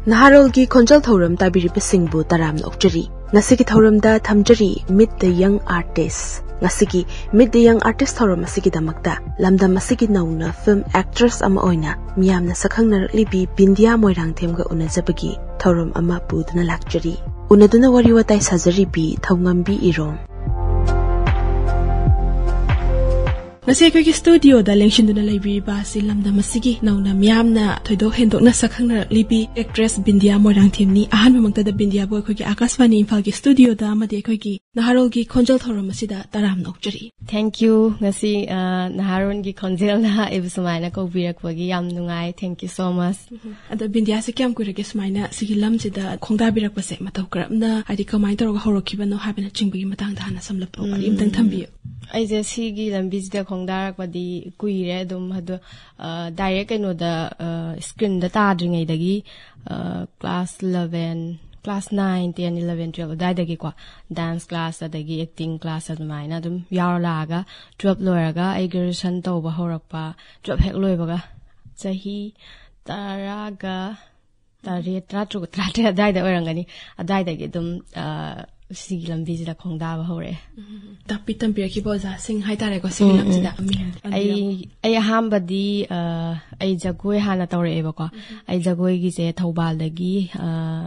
Naharolgi Konjal Thorum Tabiri Singbu Taram Okjari. Nasiki Thorum da Thamjari Meet the Young Artists. Nasiki Meet the Young Artist Thorum Masiki Damakta. Lamda Masiki Nauna Film Actress Ama Oina. Miyam na Sakang Libi Bindia Moirang Temga Unazabagi. Thorum Ama Budna Lakjari. Unaduna Wariwatai Sazari Bi Thaungambi Irom. Nasi ko studio da lengshin duna library ba silam da masigi nauna miyam na thoido hendok na sakhang na libi actress Bindia Moirang Themni ahan mamangta da Bindia boy ko ki Akashvani Imphal ki studio da amade ko ki Naharol gi Konjal Thorum asida taram nokjari. Thank you ngasi Naharon gi Konjal na ibsumaina ko birak wagi yam nungai. Thank you so much. Ada Bindia se kyam kurage sumaina sigilam sida khongda birak pase mataw karapna adi kamai tawga horokiba no habena chingbi matang da hana samlap pro mari imtang thambi. Ai je sigi lambi da Khongdarak badi kuire dum hadu direct no da screen da tadringai dagi class 11 class 9 10 11 12 dai dagi kwa dance class adagi acting class admaina dum yarlaga 12 loiraga ai graduation tawba horakpa 12 hek loibaga chahi taraga tare tratu trate dai da orangani adai dagi dum Sigilam Vizida Khongda hore. Tapitam Pirkiboza sing Haitare go Sigilam Zida. I hambadi I Jagoi Hana Tore Evoko. I Jagoi Gize Taubaldagi,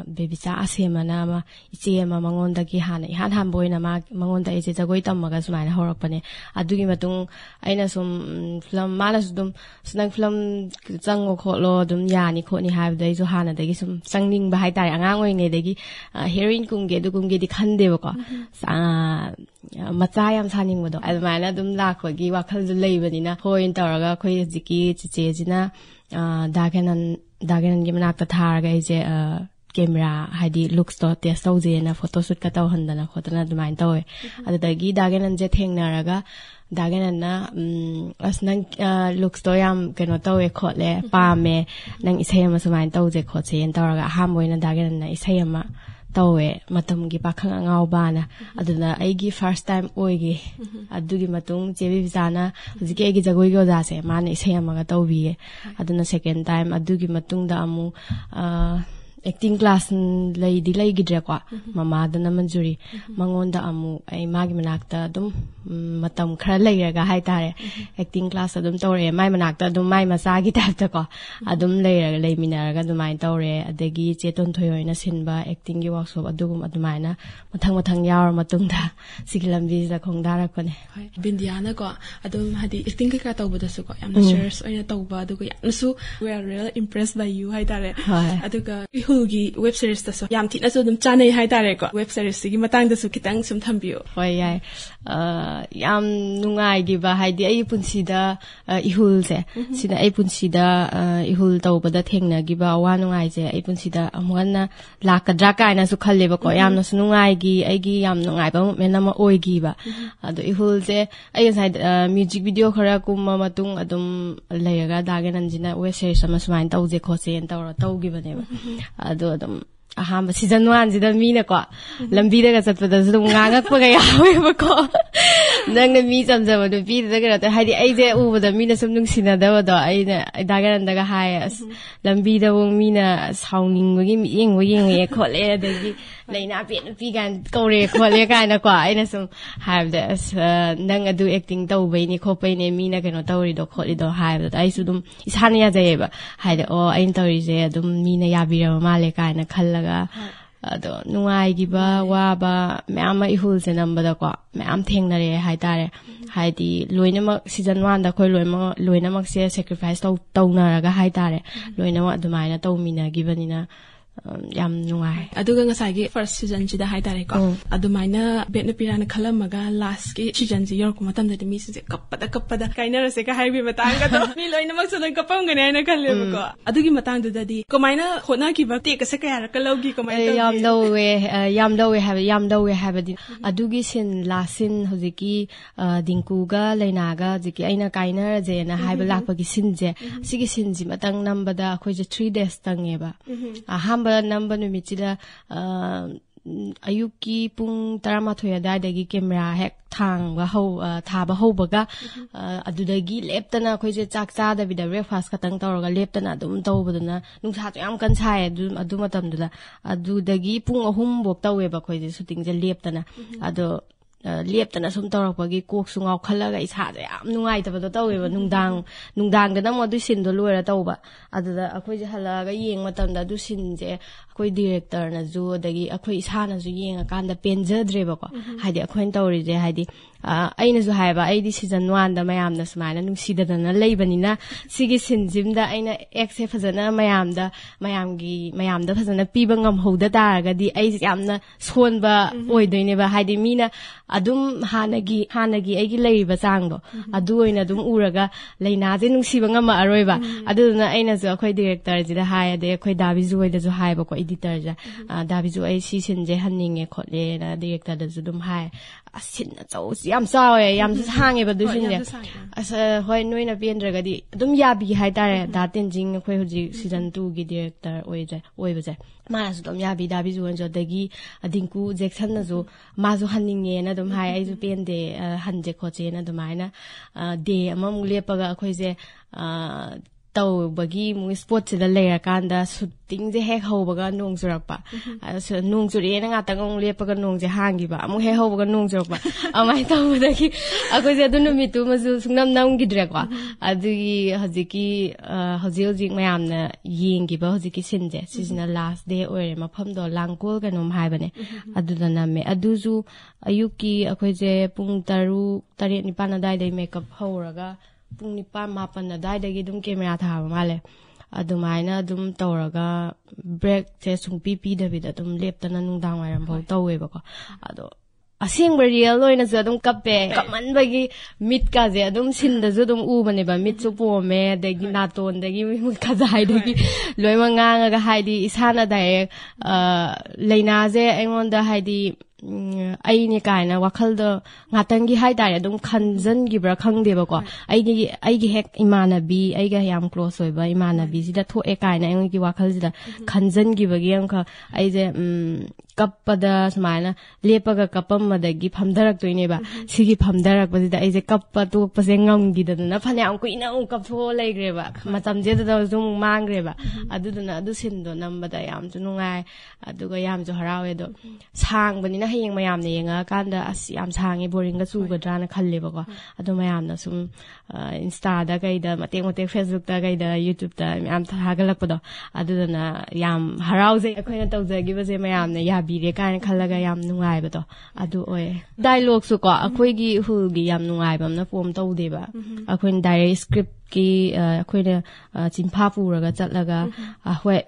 Bebisa Asemanama, Isiema Mangondagi Hana, Han Hamboina Mangonda is Jagoi Tamagas Mine Horopane. Adugimatung, Ainasum Flam Malasdum, Snag Flam Zango Kolo, Dum Yani Koni have the Isohana, the Gisum Sanging Bahaitai, Angwing Nedegi, hearing Kunge, Dukungi the Devoko Matayam Saning Modo, Almana Dum Lakwagi, Wakal Labanina, Hoin Taraga, Koyaziki, Chizina, Dagan Gimanaka Targa is a camera, Hadi looks dot their Sozi and a photoshoot Katohandana, Hotana Mine Toy. At the Gi Dagan and Jetting Naraga, Dagan and as Nang looks toyam Genotoe Kotle, Pame, Nang is Hamas Mine Toze Kotse and Taraga, Hamwin and Dagan is Hayama. Tawe matam gi pakhang ngau bana aduna aigi first time oigi adugi matung jebi bizana hujike aigi jagoi go da se mane isai amaga tawbi aduna second time adugi matung da amu acting class lay gidra kwa mama dana manjuri mangonda amu ai magi manakta dum matam khara layraga haitare acting class adum tore mai manakta dum mai masagi tapta ko adum layraga layminaraga dumai tore adagi cheton thoyoina sinba acting gi workshop adugum adumaina mathang yawar matungda sigilambi da khongdara kone Bindiana ko adum hadi acting ka tawbada su ko yamna shares oina tawba adugo yamsu we are really impressed by you haitare aduga Hulgi web series da so yam thina so dum chanai haitare ko web series gi matang da su kitang sum thambiyo hoi yai yam nungai gi ba haidi ai punsida ihul se sida ai punsida ihul tawbada thengna gi ba wa nungai je ai punsida amwana lakadra kaina su khalle ba ko yam na su nungai gi ai gi yam nungai ba mena ma oi gi ba ado ihul je ai side music video khara kumma matung adum layaga dagan anjina web series ama sumain tawje khose en tawra tawgi bane ba ado adum ahamba season 1 sida mina ko lambi daga satpada su ngangak pa ga yawe ba ko nang mi samjaba do bi daga ta haidi ai je u da mina sum nung sina da do ai na daga daga hai lambi da wong mina sauning gi mi yeng e khole da gi leina pi gan kore khole ka na ko ai na sum have this nang adu acting taw bai ni khopai ne mina kano tawri do kholi do have da ai su dum isana ya je ba haide o ai tawri je dum mina ya bi ra ma le ka na khallaga ado nungai gi ba wa ba mama ihul se number da ko mam thengnare haitare haidi loinamak season 1 da khoi loinamak se sacrifice tawnaraga haitare loinamak adumaina tawmina gibanina yam nungai aduga ngasai gi first season ji da haitare ko adumaina betna pirana khalamaga last ki season ji yor ko matam da mi se kappada kainara se ka haibi matang ga do mi loinamak so dan kapam ga ne na khalle ko adugi matang du da di komaina khona ki ba te ka se ka yar ka logi komaina yam do we have di adugi sin lasin hojiki dinku ga leinaga jiki aina kainara je na haiba lakpa gi sin je sigi sin ji matang nambada khoi je 3 days tangeba ahamba number numitida ayuki pung taramathoya daidagi camera hek thang ba ho tha ba ho baga adudagi leptana khoi je chak cha da bida breakfast katang tawraga leptana dum tawbaduna nungsa to yam kan chai adu matam dula adudagi pung ahum bok tawe ba khoi je shooting je leptana ado leptana sum tawrakpagi kok su ngau khalaga isa ja yam nungai tabado tawe ba nungdang da mo du sin do loira tawba aduda akhoi je halaga yeng matam da du sin je akhoi director na ju dagi akhoi isa na ju yeng akanda penjadre ba ko haidi akhoi tawri je haidi aina ju haiba aidi season 1 da mayam na smaina nungsidadana leibanina sigi sinjimda aina exe phajana mayam da phajana piba ngam hoda taragadi ai yamna sonba oidoine ba haidi mina adum hanagi aigi leiba changdo adu oina adum uraga leina je nungsiba ngama aroiba aduna aina ju akhoi director ji da hai ade akhoi dabi ju oida ju haiba ko editor ja dabi ju ai si sin je hanninge khotle na director da ju dum hai asin na chau yam sawe yam sange ba du sin je asa hoi noina pendragadi adum yabi hai tare da tenjing akhoi hoji season 2 gi director oiba je mana su dom yabi dabi ju onjo dagi adinku jackson na ju ma ju hanninge na dum hai ai ju pende hanje khoche na dum hai na de amam lepaga akhoi je tau bagi mu sport da leya kanda shooting je hek hobaga nong jurakpa nong juri na nga tangong lepaga nong je hangi ba mu he hobaga nong jurakpa amai tau dagi akoi je du numi tu masu sungnam nam gidre kwa adugi hojik mayam na yengi ba hojiki sinje sisina last day oire mafam do langkol kanom haibane aduda namme aduju ayuki akoi je pung 3-4 dai dai makeup horaga pung 9-10 adai dum camera thaba male adumaina dum tawraga break je sungpi dabida dum leptana nungdang wairam bau tawe bako ado asing real loina ju dum kappe kaman bagi mit ka je dum sinda ju dum u bane ba mit su pome degi naton degi mu kazai degi loima nganga ga haidi isana dai leina je engonda haidi ai ni kaina wakhalda ngatangi haidare dum khanjan gibra khangdeba ko aigi hek imanabi aiga yam close oiba imanabi sida tho e kaina ai wakhal sida khanjan gibagi angka ai je kappada smaina lepaga kapam madagi phamdarak toineba sigi phamdarak basida ai je kappa to pase ngamgi dana phane ang kuina kap tho laigreba matam je da zum mangreba aduduna adu sindo nambada yam ju nungai aduga yam ju harawe do sang bani na hayeng mayam ne yenga kanda as yam sangi boring ga chu ga drana khalleba ko adu mayam na sum insta da gaida mate facebook da gaida youtube da yam thagalak pado aduduna yam harauze akhoina tawjagi base mayam ne bire kan khalaga yam nungai ba to adu oe dialogue su ko akhoi gi hulgi yam nungai bam na pom tawde ba akhoin direct script ki akhoina chimpha puraga chatlaga hoi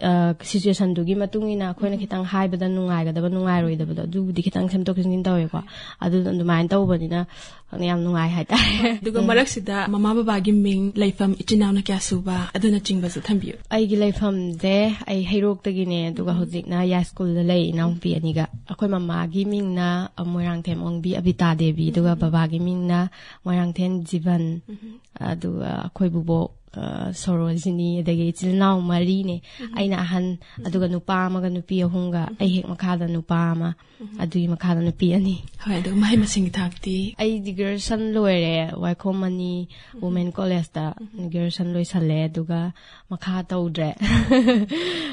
situation dugi matungina akhoina khitang haibada nungai ga da nungai roi da ba du di khitang semtok kin tawe ko adu ndumain tawbani na yam nungai hai ta duga marak sida mama baba gi ming laifam ichinaw na kya suba aduna chingba su thambiu ai gi laifam de ai heirok tagi ne duga hojik na ya school da lei naw pi aniga akhoi mama gi ming na moirang them ongbi abita devi duga baba gi ming na moirang then jivan adu akhoi bubo sorojini adagi chilnaw mari ne aina ahan aduga nupa amaga nupi ahunga ai hek makhada nupa ama adui makhada nupi ani hoi adu mai masing thakti ai digression loire waikhomani women college da digression loisale aduga makha tawdre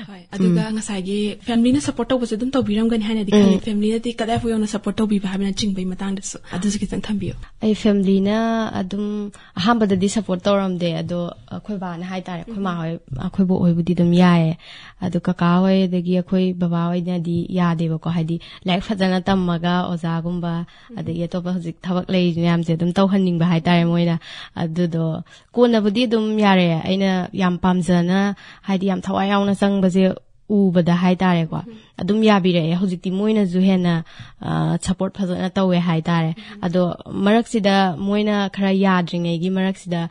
hoi aduga ngasai gi family na support tawbase dum tawbiram gani hana dikhali family na ti kada fu yona support tawbi ba habina chingbai matang dasu adu ki tang thambiyo ai family na adum ahambada di support tawram de ado akhoi ba na hai tare akhoi ma hoi akhoi bo hoi budi dum yae adu kaka hoi degi akhoi baba hoi na di yade ba ko haidi like fajana tamaga oza gumba adu ye to ba hojik thabak lei yam je dum taw hanning ba hai tare moina adu do kona budi dum yare aina yam pamjana haidi yam thawai yauna sang ba je ubada hai tare ko adum yabire hojikti moina ju hena support phajana tawe hai tare ado marak sida moina khara yadringai gi marak sida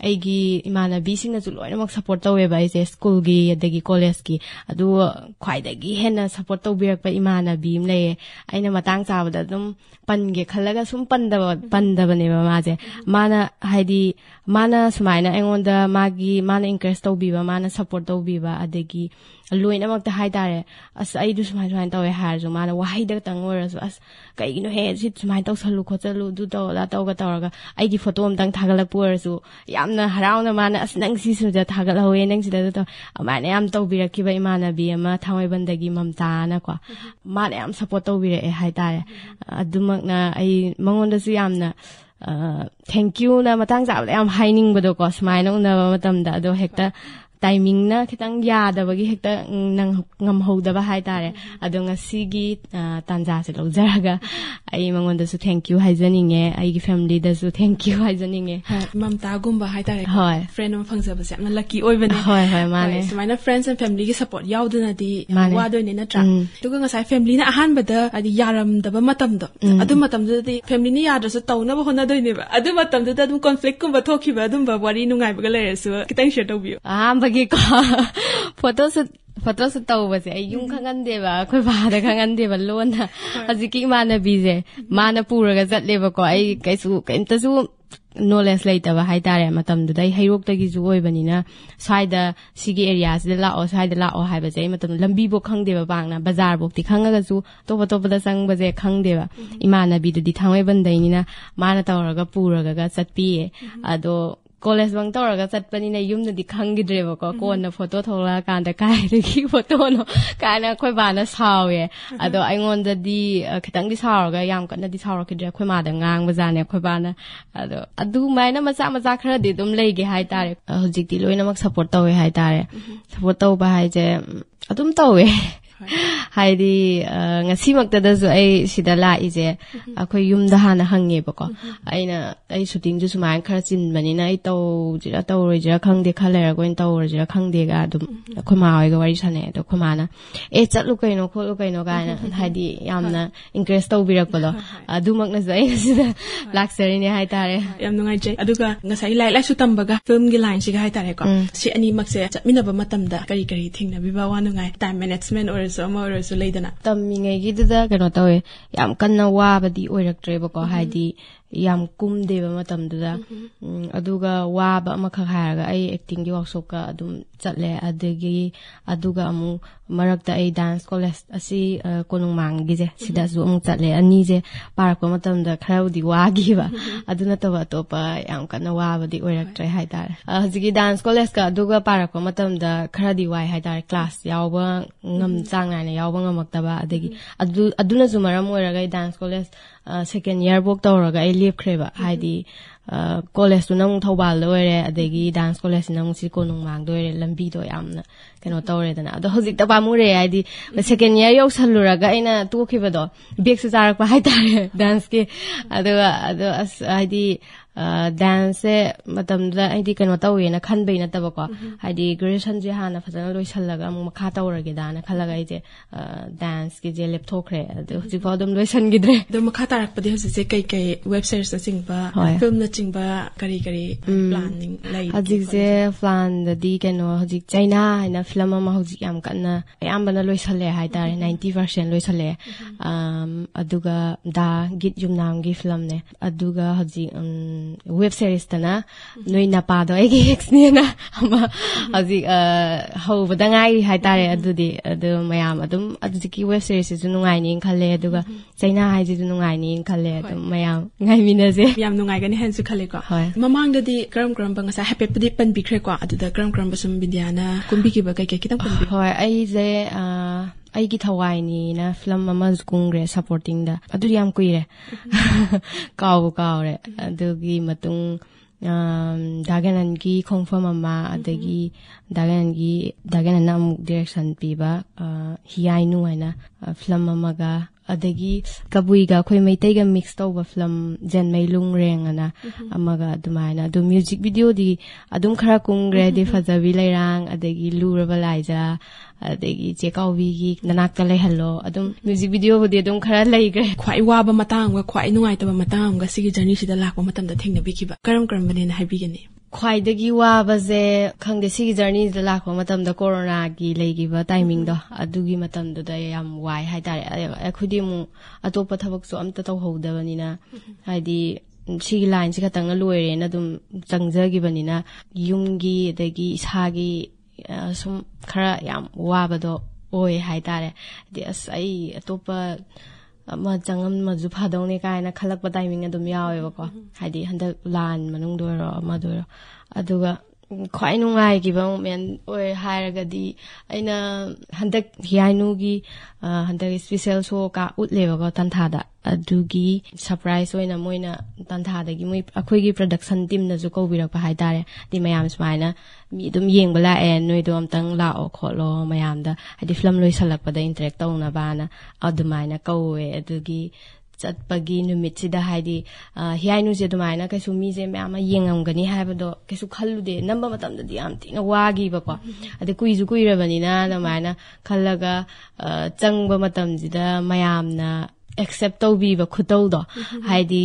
aigi imanabi singna ju loinamak support tawe ba ise school gi adagi college gi adu khwaidagi hena support tawbirak pa imanabi mle aina matang chabada dum pange khalaga sum pandaba ne ba maje mana haidi mana sumaina engonda mana encourage tawbi ba mana support tawbi ba adagi loinamak ta hai tare as ai ꯑꯩꯗꯨ ꯁꯨꯃꯥꯏꯅ ꯇꯧꯋꯦ ꯍꯥꯏꯔꯁꯨ ꯃꯥꯅ ꯋꯥꯍꯩꯗ ꯈꯛꯇꯪ ꯑꯣꯏꯔꯁꯨ ꯑꯁ ꯀꯩꯒꯤꯅꯣ ꯍꯦ ꯁꯤ ꯁꯨꯃꯥꯏꯅ ꯇꯧꯁꯜꯂꯨ ꯈꯣꯠꯆꯜꯂꯨ ꯑꯗꯨ ꯇꯧꯔꯒ ꯇꯧꯔꯒ ꯑꯩꯒꯤ ꯐꯣꯇꯣ ꯑꯝꯇꯪ ꯊꯥꯒꯠꯂꯛꯄ ꯑꯣꯏꯔꯁꯨ ꯌꯥꯝꯅ ꯍꯔꯥꯎꯅ ꯃꯥꯅ ꯑꯁ ꯅꯪ ꯁꯤꯁꯨꯗ ꯊꯥꯒꯠꯍꯧꯋꯦ ꯅꯪ ꯁꯤꯗ ꯑꯗꯨ ꯑꯗꯨꯃꯥꯏꯅ ꯌꯥꯝ ꯇꯧꯕꯤꯔꯛꯈꯤꯕ ꯏꯃꯥꯟꯅꯕꯤ ꯑꯃ ꯊꯥꯡꯃꯩꯕꯟꯗꯒꯤ ꯃꯝꯇꯥꯅꯀꯣ ꯃꯥꯅ ꯌꯥꯝ ꯁꯞꯄꯣꯔꯠ ꯇꯧꯕꯤꯔꯛꯑꯦ ꯍꯥꯏꯇꯥꯔꯦ ꯑꯗꯨꯃꯛꯅ ꯑꯩ ꯃꯉꯣꯟꯗꯁꯨ ꯌꯥꯝꯅ ꯊꯦꯡꯛ ꯌꯨꯅ ꯃꯇꯥꯡ ꯆꯥꯕꯗ ꯌꯥꯝ ꯍꯥꯏꯅꯤꯡꯕꯗꯣꯀꯣ ꯁꯨꯃꯥꯏꯅ ꯎꯅꯕ ꯃꯇꯝꯗ ꯑꯗꯣ ꯍꯦꯛꯇ ꯇꯥꯏꯃꯤꯡꯅ ꯈꯤꯇꯪ ꯌꯥꯗꯕꯒꯤ ꯍꯦꯛꯇ ꯉꯝꯍꯧꯗꯕ ꯍꯥꯏꯇꯥꯔꯦ ꯑꯗꯣ ꯉꯁꯤꯒꯤ ꯇꯥꯟꯖꯥꯁꯦ ꯂꯧꯖꯔꯒ ꯑꯩ ꯃꯉꯣꯟꯗꯁꯨ ꯊꯦꯡꯛ ꯌꯨ ꯍꯥꯏꯖꯅꯤꯡꯉꯦ ꯑꯩꯒꯤ ꯐꯦꯃꯤꯂꯤꯗꯁꯨ ꯊꯦꯡꯛ ꯌꯨ ꯍꯥꯏꯖꯅꯤꯡꯉꯦ ꯃꯝꯇꯥꯒꯨꯝꯕ ꯍꯥꯏꯇꯥꯔꯦ ꯍꯣꯏ ꯐ꯭ꯔꯦꯟ ꯑꯃ ꯐꯪꯖꯕꯁꯦ ꯌꯥꯝꯅ ꯂꯛꯀꯤ ꯑꯣꯏꯕꯅꯦ ꯍꯣꯏ ꯍꯣꯏ ꯃꯥꯅꯦ ꯁꯨꯃꯥꯏꯅ ꯐ꯭ꯔꯦꯟꯁ ꯑꯦꯟ ꯐꯦꯃꯤꯂꯤꯒꯤ ꯁꯄꯣꯔꯠ ꯌꯥꯎꯗꯅꯗꯤ ꯋꯥꯗꯣꯏꯅꯦ ꯅꯠꯇ꯭ꯔꯥ ꯑꯗꯨꯒ ꯉꯁꯥꯏ ꯐꯦꯃꯤꯂꯤꯅ ꯑꯍꯥꯟꯕꯗ ꯍꯥꯏꯗꯤ ꯌꯥꯔꯝꯗꯕ ꯃꯇꯝꯗꯣ ꯑꯗꯨ ꯃꯇꯝꯗꯨꯗꯗꯤ ꯐꯦꯃꯤꯂꯤꯅ ꯌꯥꯗ꯭ꯔꯁꯨ ꯇꯧꯅꯕ ꯍꯣꯠꯅꯗꯣꯏꯅꯦꯕ ꯑꯗꯨ ꯃꯇꯝꯗꯨꯗ ꯑꯗꯨꯝ ꯀꯟꯐ꯭ꯂꯤꯛꯀꯨꯝꯕ ꯊꯣꯛꯈꯤꯕ ꯑꯗꯨꯝꯕ ꯋꯥꯔꯤ ꯅꯨꯡꯉꯥꯏꯕꯒ ꯂꯩꯔꯁꯨ ꯈꯤꯇꯪ ꯁꯦꯌꯔ ꯇꯧꯕꯤꯌꯨ ꯑꯍꯥꯟꯕꯒꯤꯀꯣ ꯐꯣꯇꯣꯁꯨ ꯇꯧꯕꯁꯦ ꯑꯩ ꯌꯨꯝ ꯈꯪꯍꯟꯗꯦꯕ ꯑꯩꯈꯣꯏ ꯕꯥꯗ ꯈꯪꯍꯟꯗꯦꯕ ꯂꯣꯟꯅ ꯍꯧꯖꯤꯛꯀꯤ ꯏꯃꯥꯟꯅꯕꯤꯁꯦ ꯃꯥꯅ ꯄꯨꯔꯒ ꯆꯠꯂꯦꯕꯀꯣ ꯑꯩ ꯀꯩꯝꯇꯁꯨ ꯅꯣꯂꯦꯖ ꯂꯩꯇꯕ ꯍꯥꯏꯇꯥꯔꯦ ꯃꯇꯝꯗꯨꯗ ꯑꯩ ꯍꯩꯔꯣꯛꯇꯒꯤꯁꯨ ꯑꯣꯏꯕꯅꯤꯅ ꯁ꯭ꯋꯥꯏꯗ ꯁꯤꯒꯤ ꯑꯦꯔꯤꯌꯥꯁꯤꯗ ꯂꯥꯛꯑꯣ ꯁ꯭ꯋꯥꯏꯗ ꯂꯥꯛꯑꯣ ꯍꯥꯏꯕꯁꯦ ꯑꯩ ꯃꯇꯝꯗ ꯂꯝꯕꯤꯐꯥꯎ ꯈꯪꯗꯦꯕ ꯄꯥꯛꯅ ꯕꯖꯥꯔꯐꯥꯎꯇꯤ ꯈꯪꯉꯒꯁꯨ ꯑꯇꯣꯞꯄꯗ ꯆꯪꯕꯁꯦ ꯈꯪꯗꯦꯕ ꯏꯃꯥꯟꯅꯕꯤꯗꯨꯗꯤ ꯊꯥꯡꯃꯩꯕꯟꯗꯩꯅꯤ나 ꯃꯥꯅ ꯇꯧꯔꯒ ꯄꯨꯔꯒ ꯆꯠꯄꯤꯌꯦ ꯑꯗꯣ ꯀꯣꯂꯦꯖ ꯕꯪ ꯇꯧꯔꯒ ꯆꯠꯄꯅꯤꯅ ꯌꯨꯝꯗꯗꯤ ꯈꯪꯒꯤꯗ꯭ꯔꯦꯕꯀꯣ ꯀꯣꯟꯅ ꯐꯣꯇꯣ ꯊꯣꯛꯂꯛꯑꯀꯥꯟꯗ ꯀꯥꯏꯗꯒꯤ ꯐꯣꯇꯣꯅꯣ ꯀꯥꯏꯅ ꯑꯩꯈꯣꯏ ꯕꯥꯅ ꯁꯥꯎꯋꯦ ꯑꯗꯣ ꯑꯩꯉꯣꯟꯗꯗꯤ ꯈꯤꯇꯪꯗꯤ ꯁꯥꯎꯔꯒ ꯌꯥꯝ ꯀꯟꯅꯗꯤ ꯁꯥꯎꯔꯛꯈꯤꯗ꯭ꯔꯦ ꯑꯩꯈꯣꯏ ꯃꯥꯗ ꯉꯥꯡꯕꯖꯥꯠꯅꯦ ꯑꯩꯈꯣꯏ ꯕꯥꯅ ꯑꯗꯣ ꯑꯗꯨꯃꯥꯏꯅ ꯃꯆꯥ ꯈꯔꯗꯤ ꯑꯗꯨꯝ ꯂꯩꯒꯦ ꯍꯥꯏꯇꯥꯔꯦ ꯍꯧꯖꯤꯛꯇꯤ ꯂꯣꯏꯅꯃꯛ ꯁꯞꯄꯣꯔꯠ ꯇꯧꯋꯦ ꯍꯥꯏꯇꯥꯔꯦ ꯁꯞꯄꯣꯔꯠ ꯇꯧꯕ ꯍꯥꯏꯁꯦ ꯑꯗꯨꯝ ꯇꯧꯋꯦ ꯍꯥꯏꯗꯤ ꯉꯁꯤꯃꯛꯇꯗꯁꯨ ꯑꯩ ꯁꯤꯗ ꯂꯥꯛꯏꯁꯦ ꯑꯩꯈꯣꯏ ꯌꯨꯝꯗ ꯍꯥꯟꯅ ꯍꯪꯉꯦꯕꯀꯣ ꯑꯩ ꯁꯨꯇꯤꯡꯁꯨ ꯁꯨꯃꯥꯏꯅ ꯈꯔ ꯆꯤꯟꯕꯅꯤꯅ ꯑꯩ ꯇꯧꯁꯤꯔꯥ ꯇꯧꯔꯣꯏꯁꯤꯔꯥ ꯈꯪꯗꯦ ꯈꯔ ꯂꯩꯔꯒ ꯑꯣꯏꯅ ꯇꯧꯔꯁꯤꯔꯥ ꯈꯪꯗꯦꯒ ꯑꯗꯨꯝ ꯑꯩꯈꯣꯏ ꯃꯥ ꯍꯣꯏꯒ ꯋꯥꯔꯤ ꯁꯥꯟꯅꯩ ꯑꯗꯣ ꯑꯩꯈꯣꯏ ꯃꯥꯅ ꯆꯠꯂꯨ ꯀꯩꯅꯣ ꯈꯣꯠꯂꯨ ꯀꯩꯅꯣ ꯀꯥꯏꯅ ꯍꯥꯏꯗꯤ ꯌꯥꯝꯅ ꯏꯟꯀꯔꯦꯖ ꯇꯧꯕꯤꯔꯛꯄꯗꯣ ꯑꯗꯨꯃꯛꯅꯁꯨ ꯑꯩ ꯁꯤꯗ ꯂꯥꯛꯆꯔꯤꯅꯦ ꯍꯥꯏꯇꯥꯔꯦ ꯌꯥꯝ ꯅꯨꯡꯉꯥꯏꯖꯩ ꯑꯗꯨꯒ ꯉꯁꯥꯏ ꯂꯥꯏꯔꯤꯛ ꯂꯥꯏꯁꯨ ꯇꯝꯕꯒ ꯐꯤꯜꯝꯒꯤ ꯂꯥꯏꯟꯁꯤꯒ ꯍꯥꯏꯇꯥꯔꯦꯀꯣ ꯁꯤ ꯑꯅꯤꯃꯛꯁꯦ ꯆꯠꯃꯤꯟꯅꯕ ꯃꯇꯝꯗ ꯀꯔꯤ ꯊꯦꯡꯅꯕꯤꯕ ꯋꯥ ꯅꯨꯡꯉꯥꯏ ꯇꯥꯏꯝ ꯃꯦꯅꯦꯖꯃꯦꯟ ꯑꯣꯏꯔꯁꯨ ꯑꯃ ꯑꯣꯏꯔꯁꯨ ꯂꯩꯗꯅ ꯇꯝꯃꯤꯉꯩꯒꯤꯗꯨꯗ ꯀꯩꯅꯣ ꯇꯧꯋꯦ ꯌꯥꯝ ꯀꯟꯅ ꯋꯥꯕꯗꯤ ꯑꯣꯏꯔꯛꯇ꯭ꯔꯦꯕꯀꯣ ꯍꯥꯏꯗꯤ ꯌꯥꯝ ꯀꯨꯝꯗꯦꯕ ꯃꯇꯝꯗꯨꯗ ꯑꯗꯨꯒ ꯋꯥꯕ ꯑꯃꯈꯛ ꯍꯥꯏꯔꯒ ꯑꯩ ꯑꯦꯛꯇꯤꯡꯒꯤ ꯋꯥꯔꯛꯁꯣꯞꯀ ꯑꯗꯨꯝ ꯆꯠꯂꯦ ꯑꯗꯨꯒ ꯑꯃꯨꯛ ꯃꯔꯛꯇ ꯑꯩ ꯗꯥꯟꯁ ꯀꯣꯂꯦꯖ ꯑꯁꯤ ꯀꯣꯅꯨꯡꯃꯥꯡꯒꯤꯁꯦ ꯁꯤꯗꯁꯨ ꯑꯃꯨꯛ ꯆꯠꯂꯦ ꯑꯅꯤꯁꯦ ꯄꯥꯔꯛꯄ ꯃꯇꯝꯗ ꯈꯔꯕꯨꯗꯤ ꯋꯥꯈꯤꯕ ꯑꯗꯨ ꯅꯠꯇꯕ ꯑꯇꯣꯞꯄ ꯌꯥꯝ ꯀꯟꯅ ꯋꯥꯕꯗꯤ ꯑꯣꯏꯔꯛꯇ꯭ꯔꯦ ꯍꯥꯏꯇꯥꯔꯦ ꯍꯧꯖꯤꯛꯀꯤ ꯗꯥꯟꯁ ꯀꯣꯂꯦꯖꯀ ꯑꯗꯨꯒ ꯄꯥꯔꯛꯄ ꯃꯇꯝꯗ ꯈꯔꯗꯤ ꯋꯥꯏ ꯍꯥꯏꯇꯥꯔꯦ ꯀ꯭ꯂꯥꯁ ꯌꯥꯎꯕ ꯆꯥꯡ ナꯏꯅ ꯌꯥꯎꯕ ꯉꯝꯃꯛꯇꯕ ꯑꯗꯒꯤ ꯑꯗꯨꯅꯁꯨ ꯃꯔꯝ ꯑꯣꯏꯔꯒ ꯑꯩ ꯗꯥꯟꯁ ꯀꯣꯂꯦꯖ ꯁꯦꯀꯦꯟ ꯏꯌꯔ ꯕꯣꯛ ꯇꯧꯔꯒ ꯑꯩ ꯂꯦꯞꯈ꯭ꯔꯦꯕ ꯍꯥꯏꯗꯤ ꯀꯣꯂꯦꯖꯇꯨꯅ ꯑꯃꯨꯛ ꯊꯧꯕꯥꯜꯗ ꯑꯣꯏꯔꯦ ꯑꯗꯒꯤ ꯗꯥꯟꯁ ꯀꯣꯂꯦꯖꯁꯤꯅ ꯑꯃꯨꯛ ꯁꯤ ꯀꯣꯅꯨꯡꯃꯥꯡꯗ ꯑꯣꯏꯔꯦ ꯂꯝꯕꯤꯗꯣ ꯌꯥꯝꯅ ꯀꯩꯅꯣ ꯇꯧꯔꯦꯗꯅ ꯑꯗꯣ ꯍꯧꯖꯤꯛꯇ ꯄꯥꯝꯃꯨꯔꯦ ꯍꯥꯏꯗꯤ ꯁꯦꯀꯦꯟ ꯏꯌꯔ ꯌꯧꯁꯜꯂꯨꯔꯒ ꯑꯩꯅ ꯇꯣꯛꯈꯤꯕꯗꯣ ꯕꯦꯛꯁꯨ ꯆꯥꯔꯛꯄ ꯍꯥꯏꯇꯥꯔꯦ ꯗꯥꯟꯁꯀꯤ ꯑꯗꯣ ꯑꯁ ꯍꯥꯏꯗꯤ ꯗꯥꯟꯁꯁꯦ ꯃꯇꯝꯗꯨꯗ ꯑꯩꯗꯤ ꯀꯩꯅꯣ ꯇꯧꯋꯦꯅ ꯈꯟꯕꯩ ꯅꯠꯇꯕꯀꯣ ꯍꯥꯏꯗꯤ ꯒ꯭ꯔꯦꯖꯨꯑꯦꯁꯟꯁꯦ ꯍꯥꯟꯅ ꯐꯖꯅ ꯂꯣꯏꯁꯜꯂꯒ ꯑꯃꯨꯛ ꯃꯈꯥ ꯇꯧꯔꯒꯦꯗꯥꯅ ꯈꯜꯂꯒ ꯑꯩꯁꯦ ꯗꯥꯟꯁꯀꯤꯁꯦ ꯂꯦꯞꯊꯣꯛꯈ꯭ꯔꯦ ꯑꯗꯣ ꯍꯧꯖꯤꯛꯐꯥꯎ ꯑꯗꯨꯝ ꯂꯣꯏꯁꯟꯈꯤꯗ꯭ꯔꯦ ꯑꯗꯣ ꯃꯈꯥ ꯇꯥꯔꯛꯄꯗꯤ ꯍꯧꯖꯤꯛꯁꯦ ꯀꯩ ꯋꯦꯕ ꯁꯤꯔꯤꯁꯅꯆꯤꯡꯕ ꯐꯤꯜꯝꯅꯆꯤꯡꯕ ꯀꯔꯤ ꯄ꯭ꯂꯥꯟꯅꯤꯡ ꯂꯩ ꯍꯧꯖꯤꯛꯁꯦ ꯄ꯭ꯂꯥꯟꯗꯗꯤ ꯀꯩꯅꯣ ꯍꯧꯖꯤꯛ ꯆꯩꯅꯥ ꯍꯥꯏꯅ ꯐꯤꯂꯝ ꯑꯃ ꯍꯧꯖꯤꯛ ꯌꯥꯝ ꯀꯟꯅ ꯑꯌꯥꯝꯕꯅ ꯂꯣꯏꯁꯜꯂꯦ ꯍꯥꯏꯇꯥꯔꯦ 90% ꯂꯣꯏꯁꯜꯂꯦ ꯑꯗꯨꯒ ꯗꯥ ꯒꯤꯠ ꯌꯨꯝꯅꯥꯝꯒꯤ ꯐꯤꯂꯝꯅꯦ ꯑꯗꯨꯒ ꯍꯧꯖꯤꯛ ꯋꯦꯕ ꯁꯤꯔꯤꯁꯇꯅ ꯅꯣꯏ ꯅꯄꯥꯗꯣ ꯑꯩꯒꯤ ꯑꯦꯛꯁꯅꯦꯅ ꯑꯃ ꯍꯧꯖꯤꯛ ꯍꯧꯕꯗ ꯉꯥꯏꯔꯤ ꯍꯥꯏꯇꯥꯔꯦ ꯑꯗꯨ ꯃꯌꯥꯝ ꯑꯗꯨꯝ ꯍꯧꯖꯤꯛꯀꯤ ꯋꯦꯕ ꯁꯤꯔꯤꯁꯁꯤꯁꯨ ꯅꯨꯡꯉꯥꯏꯅꯤꯅ ꯈꯜꯂꯦ ꯑꯗꯨꯒ ꯆꯩꯅꯥ ꯍꯥꯏꯁꯤꯁꯨ ꯅꯨꯡꯉꯥꯏꯅꯤꯅ ꯈꯜꯂꯦ ꯑꯗꯨꯝ ꯃꯌꯥꯝ ꯉꯥꯏꯃꯤꯟꯅꯁꯦ ꯌꯥꯝ ꯅꯨꯡꯉꯥꯏꯒꯅꯤ ꯍꯥꯏꯅꯁꯨ ꯈꯜꯂꯦꯀꯣ ꯃꯃꯥꯡꯗꯗꯤ ꯀꯔꯝꯕ ꯉꯁꯥꯏ ꯍꯥꯏꯐꯦꯠꯄꯨꯗꯤ ꯄꯟꯕꯤꯈ꯭ꯔꯦꯀꯣ ꯑꯗꯨꯗ ꯀꯔꯝꯕ ꯁꯨꯝ ꯕꯤꯟꯗꯤꯌꯥꯅ ꯀꯨꯝꯕꯤꯈꯤꯕ ꯀꯩ ꯈꯤꯇꯪ ꯄꯟꯕꯤꯌꯨ ꯍꯣꯏ ꯑꯩꯁꯦ ꯑꯩꯒꯤ ꯊꯋꯥꯏꯅꯤꯅ ꯐꯤꯂꯝ ꯑꯃꯁꯨ ꯀꯨꯝꯈ꯭ꯔꯦ ꯁꯄꯣꯔꯇꯤꯡꯗ ꯑꯗꯨꯗꯤ ꯌꯥꯝ ꯀꯨꯏꯔꯦ ꯀꯥꯎꯔꯦ ꯑꯗꯨꯒꯤ ꯃꯇꯨꯡ ꯗꯥꯒꯦꯅꯟꯒꯤ ꯈꯣꯡꯐꯝ ꯑꯃ ꯑꯗꯒꯤ ꯗꯥꯒꯦꯅꯟꯅ ꯑꯃꯨꯛ ꯗꯤꯔꯦꯛꯁꯟ ꯄꯤꯕ ꯍꯤꯌꯥꯏꯅꯨ ꯍꯥꯏꯅ ꯐꯤꯂꯝ ꯑꯃꯒ ꯑꯗꯒꯤ ꯀꯕꯨꯏꯒ ꯑꯩꯈꯣꯏ ꯃꯩꯇꯩꯒ ꯃꯤꯛꯁ ꯇꯧꯕ ꯐꯤꯂꯝ ꯖꯦꯟꯃꯩꯂꯨꯡꯔꯦꯡ ꯑꯅ ꯑꯃꯒ ꯑꯗꯨꯃꯥꯏꯅ ꯑꯗꯨ ꯃ꯭ꯌꯨꯖꯤꯛ ꯚꯤꯗꯤꯑꯣꯗꯤ ꯑꯗꯨꯝ ꯈꯔ ꯀꯨꯝꯈ꯭ꯔꯦ ꯍꯥꯏꯗꯤ ꯐꯖꯕꯤ ꯂꯩꯔꯥꯡ ꯑꯗꯒꯤ ꯂꯨꯔꯕ ꯂꯥꯏꯖꯥ ꯑꯗꯒꯤ ꯆꯦꯀꯥꯎꯕꯤꯒꯤ ꯅꯅꯥꯛꯇ ꯂꯩꯍꯜꯂꯣ ꯑꯗꯨꯝ ꯃ꯭ꯌꯨꯖꯤꯛ ꯚꯤꯗꯤꯑꯣꯕꯨꯗꯤ ꯑꯗꯨꯝ ꯈꯔ ꯂꯩꯈ꯭ꯔꯦ ꯈ꯭ꯋꯥꯏ ꯋꯥꯕ ꯃꯇꯥꯡ ꯑꯃꯒ ꯈ꯭ꯋꯥꯏ ꯅꯨꯡꯉꯥꯏꯇꯕ ꯃꯇꯥꯡ ꯑꯃꯒ ꯁꯤꯒꯤ ꯖꯔꯅꯤꯁꯤꯗ ꯂꯥꯛꯄ ꯃꯇꯝꯗ ꯊꯦꯡꯅꯕꯤꯈꯤꯕ ꯀꯔꯝꯕꯅꯦꯅ ꯍꯥꯏꯕꯤꯒꯅꯤ ꯈ꯭ꯋꯥꯏꯗꯒꯤ ꯋꯥꯕꯁꯦ ꯈꯪꯗꯦ ꯁꯤꯒꯤ ꯖꯔꯅꯤꯁꯤꯗ ꯂꯥꯛꯄ ꯃꯇꯝꯗ ꯀꯣꯔꯣꯅꯥꯒꯤ ꯂꯩꯈꯤꯕ ꯇꯥꯏꯃꯤꯡꯗꯣ ꯑꯗꯨꯒꯤ ꯃꯇꯝꯗꯨꯗ ꯌꯥꯝ ꯋꯥꯏ ꯍꯥꯏꯇꯥꯔꯦ ꯑꯩꯈꯣꯏꯗꯤ ꯑꯃꯨꯛ ꯑꯇꯣꯞꯄ ꯊꯕꯛꯁꯨ ꯑꯝꯇ ꯇꯧꯍꯧꯗꯕꯅꯤ나 ꯍꯥꯏꯗꯤ ꯁꯤꯒꯤ ꯂꯥꯏꯟꯁꯤ ꯈꯛꯇꯪꯅ ꯂꯣꯏꯔꯦꯅ ꯑꯗꯨꯝ ꯆꯪꯖꯈꯤꯕꯅꯤ나 ꯌꯨꯝꯒꯤ ꯑꯗꯒꯤ ꯏꯁꯥꯒꯤ ꯁꯨꯝ ꯈꯔ ꯌꯥꯝ ꯋꯥꯕꯗꯣ oy haitare di asai atopa ma changam ma ju phadong ne kaina khalak pa timing adum yawe ba ko hadi handak lan manung do ro ma do ro aduga khwai nungai gi ba men oy hairaga di aina handak hiainu gi handak special show ka utle ba ko tantha da adugi surprise oina moina tantha da gi moi akhoi gi production team na ju ko birak pa haitare di mayam smaina mi dum yeng bala noi do amtang la o kholo mayam da hadi film loi salak pa da interact taw na bana adumaina ko we adugi chatpagi numit sida haidi hiainu je dumaina kaisu mi je ma yengam gani haibado kaisu khallude namba matam da diam tina wagi ba ko ade kuizu kuira banina namaina khallaga changba matam jida mayamna accept tawbi ba khutau do haidi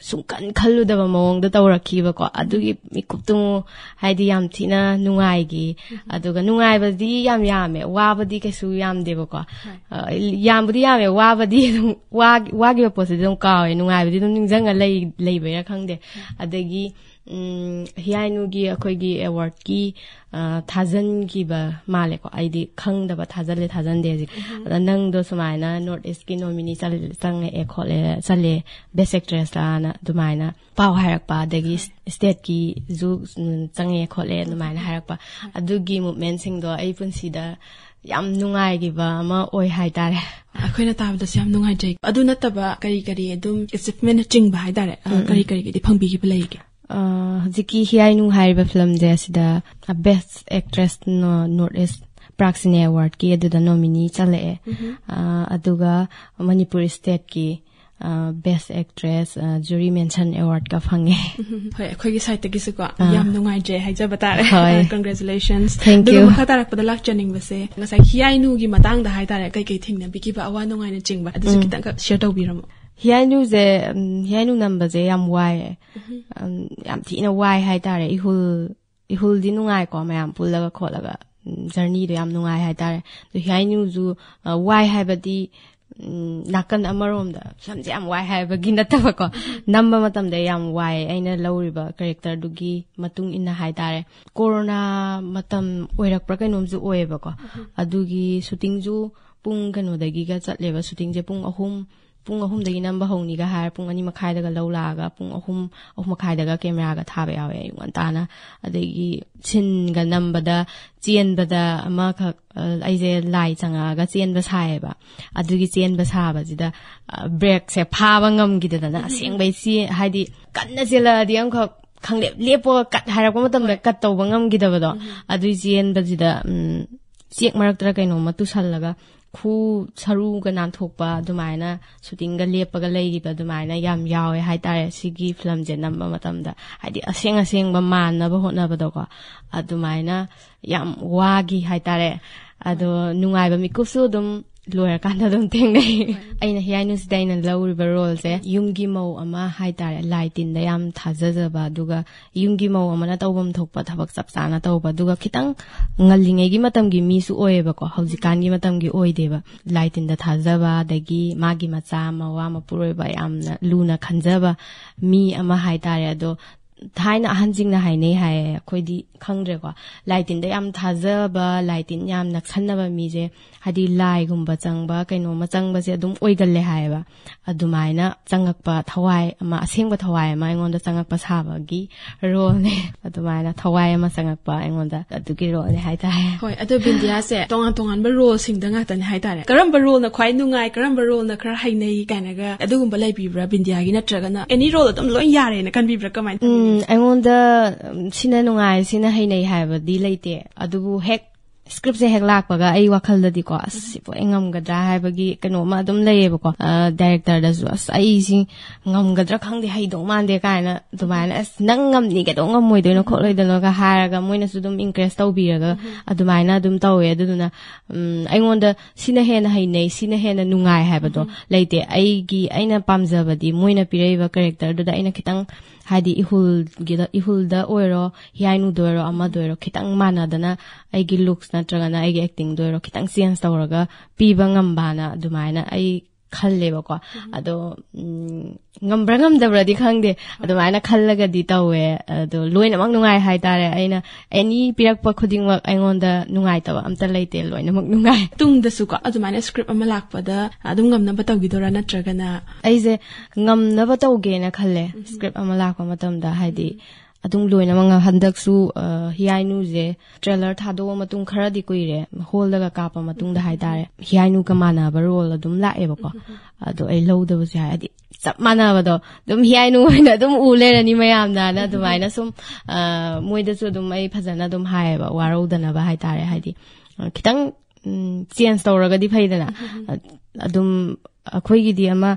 sungkan khalluda ba mawong da tawrakhi ba ko adugi mikuptu haidi yam thina nungai gi aduga nungai ba di yam yame wa ba di kaisu yam de ba ko yam budi yame wa ba di wa gi ba pose dum ka nungai ba di dum ningjang lei ba ya khangde adagi hiainu gi akhoi gi award ki thazan ki ba male ko aidi khangda ba thazan de ji nang do sumaina north east ki nominee sang e khole sale best actress la na dumaina paw harak pa dagi state ki zu sang e khole dumaina harak pa adugi movement sing do ai punsi da yam nungai gi ba ma oi hai tare akhoi tab da yam nungai jai adu nataba kari adum achievement ching ba hai tare kari di phangbi gi play gi Ziki hiainu haiba film de sida best actress no north east praxine award ki adu da nominee chale aduga manipur state ki best actress jury mention award ka phange hoi akhoi gi site gi su ko yam nungai je haija batare congratulations thank you du khatara pada lak chaning base ngasai hiainu gi matang da hai tare kai thingna biki ba awa nungai na chingba adu kitang share taw biramo hiainu number je yam wai yam thina wai hai tare ihul di nungai ko mayam pulaga kholaga journey do yam nungai hai tare to hiainu ju wai hai badi nakan amarom da samje am wai hai ba ginata ba ko number matam de yam wai aina lawriba character dugi matung inna hai tare corona matam oirak pra kainom ju oe ba ko adugi shooting ju pung kano dagi ga chatleba shooting je pung ahum dagi namba hongni ga har pung ani makhai daga lawla ga pung ahum makhai daga camera ga thabe yawe yungan tana adagi chin ga namba da chien bada ama kha aije lai changa ga chien ba sai ba adugi chien ba sa ba jida break se pha ba ngam gi da na seng bai si haidi kanna jela di am kha khangle lepo kat harak ma tam da kat taw ba ngam gi da ba do adui chien ba jida chek marak tra kaino ma tu sal laga khu saru ga nan thokpa dumaina shooting ga lepaga leiba dumaina yam yawe hai tare sigi film je namba matam da haidi aseng ba man na ba hona ba do ko adumaina yam wagi hai tare ado nungai ba mikusu dum lawyer kan da dum tengai aina hiainu sidaina lawriba role se yumgi mau ama hai tare laitin da yam thajaja ba duga yumgi mau ama na tawbam thokpa thabak sapsana tawba duga khitang ngallingai gi matam gi mi su oe ba ko haujikan gi matam gi oi deba laitin da thajaba dagi magi macha mawa mapuroi ba yam na luna khanjaba mi ama hai tare ado thaina hanjing na hai nei hai khoidi khangre ko laitin da yam thajaba laitin yam naksanna ba mi je hadi lai gumba changba kaino ma changba je dum oigalle hai ba adumaina changakpa thawai ama asengba thawai ma engon da changakpa saba gi role ne adumaina thawai ma changakpa engon da adugi role ne hai ta hoi adu bindia se tongan ba role sing da nga tan hai ta re karam ba role na khwai nungai karam ba role na khara hai nei kaina ga adu gumba lai bi bra bindia gi na traga na any role dum loi yare na kan bi bra kamai engon da sina nungai sina hai nei hai ba di leite adubu hek script se hek lak paga ai wakhal da di ko asipo engam gadra hai bagi kano ma dum lei ba ko director da su ai si ngam gadra khang de hai dong man de kai na dumaina as nang ngam ni ga dong ngam moi de no kho loi da no ga har ga moi na su dum increase tau bi ga adumaina dum tau e adu na ai ngon da sina he na hai nei sina he na nungai hai ba do leite ai gi aina pamja ba di moi na pirei ba character da aina khitang hadi ihul da oiro hiainu doiro ama doiro khitang mana dana ai gi looks na traga na ai gi acting doiro khitang sense tawraga piba ngamba na dumaina ai ꯈꯜꯂꯦꯕꯀꯣ ꯑꯗꯣ ꯉꯝꯕ꯭ꯔꯥ ꯉꯝꯗꯕ꯭ꯔꯥꯗꯤ ꯈꯪꯗꯦ ꯑꯗꯨꯃꯥꯏꯅ ꯈꯜꯂꯒꯗꯤ ꯇꯧꯋꯦ ꯑꯗꯣ ꯂꯣꯏꯅꯃꯛ ꯅꯨꯡꯉꯥꯏ ꯍꯥꯏꯇꯥꯔꯦ ꯑꯩꯅ ꯑꯦꯅꯤ ꯄꯤꯔꯛꯄ ꯈꯨꯗꯤꯡꯃꯛ ꯑꯩꯉꯣꯟꯗ ꯅꯨꯡꯉꯥꯏꯇꯕ ꯑꯝꯇ ꯂꯩꯇꯦ ꯂꯣꯏꯅꯃꯛ ꯅꯨꯡꯉꯥꯏ ꯇꯨꯡꯗꯁꯨꯀꯣ ꯑꯗꯨꯃꯥꯏꯅ ꯁꯀ꯭ꯔꯤꯞ ꯑꯃ ꯂꯥꯛꯄꯗ ꯑꯗꯨꯝ ꯉꯝꯅꯕ ꯇꯧꯒꯤꯗꯣꯔꯥ ꯅꯠꯇ꯭ꯔꯒꯅ ꯑꯩꯁꯦ ꯉꯝꯅꯕ ꯇꯧꯒꯦꯅ ꯈꯜꯂꯦ ꯁꯀ꯭ꯔꯤꯞ ꯑꯃ ꯂꯥꯛꯄ ꯃꯇꯝꯗ ꯍꯥꯏꯗꯤ ꯑꯗꯨꯝ ꯂꯣꯏꯅꯃꯛ ꯍꯟꯗꯛꯁꯨ ꯍꯤꯌꯥꯏꯅꯨꯁꯦ ꯇ꯭ꯔꯦꯂꯔ ꯊꯥꯗꯣꯛꯑ ꯃꯇꯨꯡ ꯈꯔꯗꯤ ꯀꯨꯏꯔꯦ ꯍꯣꯜꯗꯒ ꯀꯥꯞꯄ ꯃꯇꯨꯡꯗ ꯍꯥꯏꯇꯥꯔꯦ ꯍꯤꯌꯥꯏꯅꯨꯒ ꯃꯥꯟꯅꯕ ꯔꯣꯜ ꯑꯗꯨꯝ ꯂꯥꯛꯑꯦꯕꯀꯣ ꯑꯗꯣ ꯑꯩ ꯂꯧꯗꯕꯁꯨ ꯌꯥꯏ ꯍꯥꯏꯗꯤ ꯆꯞ ꯃꯥꯟꯅꯕꯗꯣ ꯑꯗꯨꯝ ꯍꯤꯌꯥꯏꯅꯨ ꯑꯣꯏꯅ ꯑꯗꯨꯝ ꯎ ꯂꯩꯔꯅꯤ ꯃꯌꯥꯝꯅ ꯑꯗꯨꯃꯥꯏꯅ ꯁꯨꯝ ꯃꯣꯏꯗꯁꯨ ꯑꯗꯨꯝ ꯑꯩ ꯐꯖꯅ ꯑꯗꯨꯝ ꯍꯥꯏꯌꯦꯕ ꯋꯥꯔꯧꯗꯅꯕ ꯍꯥꯏꯇꯥꯔꯦ ꯍꯥꯏꯗꯤ ꯈꯤꯇꯪ ꯆꯦꯟꯖ ꯇꯧꯔꯒꯗꯤ ꯐꯩꯗꯅ ꯑꯗꯨꯝ ꯑꯩꯈꯣꯏꯒꯤꯗꯤ ꯑꯃ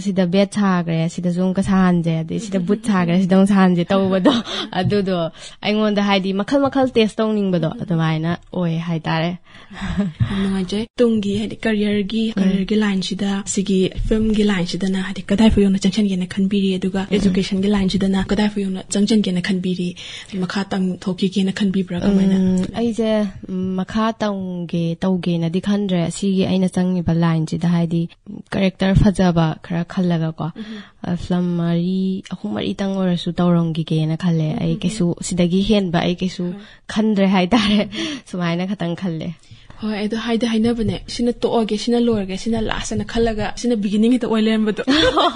ꯁꯤꯗ ꯕꯦꯠ ꯁꯥꯈ꯭ꯔꯦ ꯁꯤꯗꯁꯨ ꯑꯃꯨꯛꯀ ꯁꯥꯍꯟꯖꯦ ꯑꯗꯩ ꯁꯤꯗ ꯕꯨꯠ ꯁꯥꯈ꯭ꯔꯦ ꯁꯤꯗ ꯑꯃꯨꯛ ꯁꯥꯍꯟꯖꯦ ꯇꯧꯕꯗꯣ ꯑꯗꯨꯗꯣ ꯑꯩꯉꯣꯟꯗ ꯍꯥꯏꯗꯤ ꯃꯈꯜ ꯃꯈꯜ ꯇꯦꯁ ꯇꯧꯅꯤꯡꯕꯗꯣ ꯑꯗꯨꯃꯥꯏꯅ ꯑꯣꯏ ꯍꯥꯏꯇꯥꯔꯦ ꯌꯥꯝ ꯅꯨꯡꯉꯥꯏꯖꯩ ꯇꯨꯡꯒꯤ ꯍꯥꯏꯗꯤ ꯀꯔꯤꯌꯔꯒꯤ ꯂꯥꯏꯟꯁꯤꯗ ꯁꯤꯒꯤ ꯐꯤꯜꯝꯒꯤ ꯂꯥꯏꯟꯁꯤꯗꯅ ꯍꯥꯏꯗꯤ ꯀꯗꯥꯏ ꯐꯥꯎ ꯌꯧꯅ ꯆꯪꯁꯤꯟꯒꯦꯅ ꯈꯟꯕꯤꯔꯤ ꯑꯗꯨꯒ एजुकेशनꯒꯤ ꯂꯥꯏꯟꯁꯤꯗꯅ ꯀꯗꯥꯏ ꯐꯥꯎ ꯌꯧꯅ ꯆꯪꯁꯤꯟꯒꯦꯅ ꯈꯟꯕꯤꯔꯤ ꯃꯈꯥ ꯇꯝꯊꯣꯛꯈꯤꯒꯦꯅ ꯈꯟꯕꯤꯕ꯭ꯔꯥ ꯀꯃꯥꯏꯅ ꯑꯩꯁꯦ ꯃꯈꯥ ꯇꯧꯒꯦꯅꯗꯤ ꯈꯟꯗ꯭ꯔꯦ ꯁꯤꯒꯤ ꯑꯩꯅ ꯆꯪꯉꯤꯕ ꯂꯥꯏꯟꯁꯤꯗ ꯍꯥꯏꯗꯤ ꯀꯦꯔꯦꯛꯇꯔ ꯐꯖꯕ ꯈꯔ ꯈꯜꯂꯒꯀꯣ ꯐꯤꯂꯝ 3-4 ꯑꯣꯏꯔꯁꯨ ꯇꯧꯔꯝꯈꯤꯒꯦꯅ ꯈꯜꯂꯦ ꯑꯩ ꯀꯩꯁꯨ ꯁꯤꯗꯒꯤ ꯍꯦꯟꯕ ꯑꯩ ꯀꯩꯁꯨ ꯈꯟꯗ꯭ꯔꯦ ꯍꯥꯏꯇꯥꯔꯦ ꯁꯨꯃꯥꯏꯅ ꯈꯇꯪ ꯈꯜꯂꯦ ꯍꯣꯏ ꯑꯗꯣ ꯍꯥꯏꯅꯕꯅꯦ ꯁꯤꯅ ꯇꯣꯛꯑꯒꯦ ꯁꯤꯅ ꯂꯣꯏꯔꯒꯦ ꯁꯤꯅ ꯂꯥꯁꯅ ꯈꯜꯂꯒ ꯁꯤꯅ ꯕꯤꯒꯤꯅꯤꯡ ꯍꯦꯛꯇ ꯑꯣꯏ ꯂꯩꯔꯝꯕꯗꯣ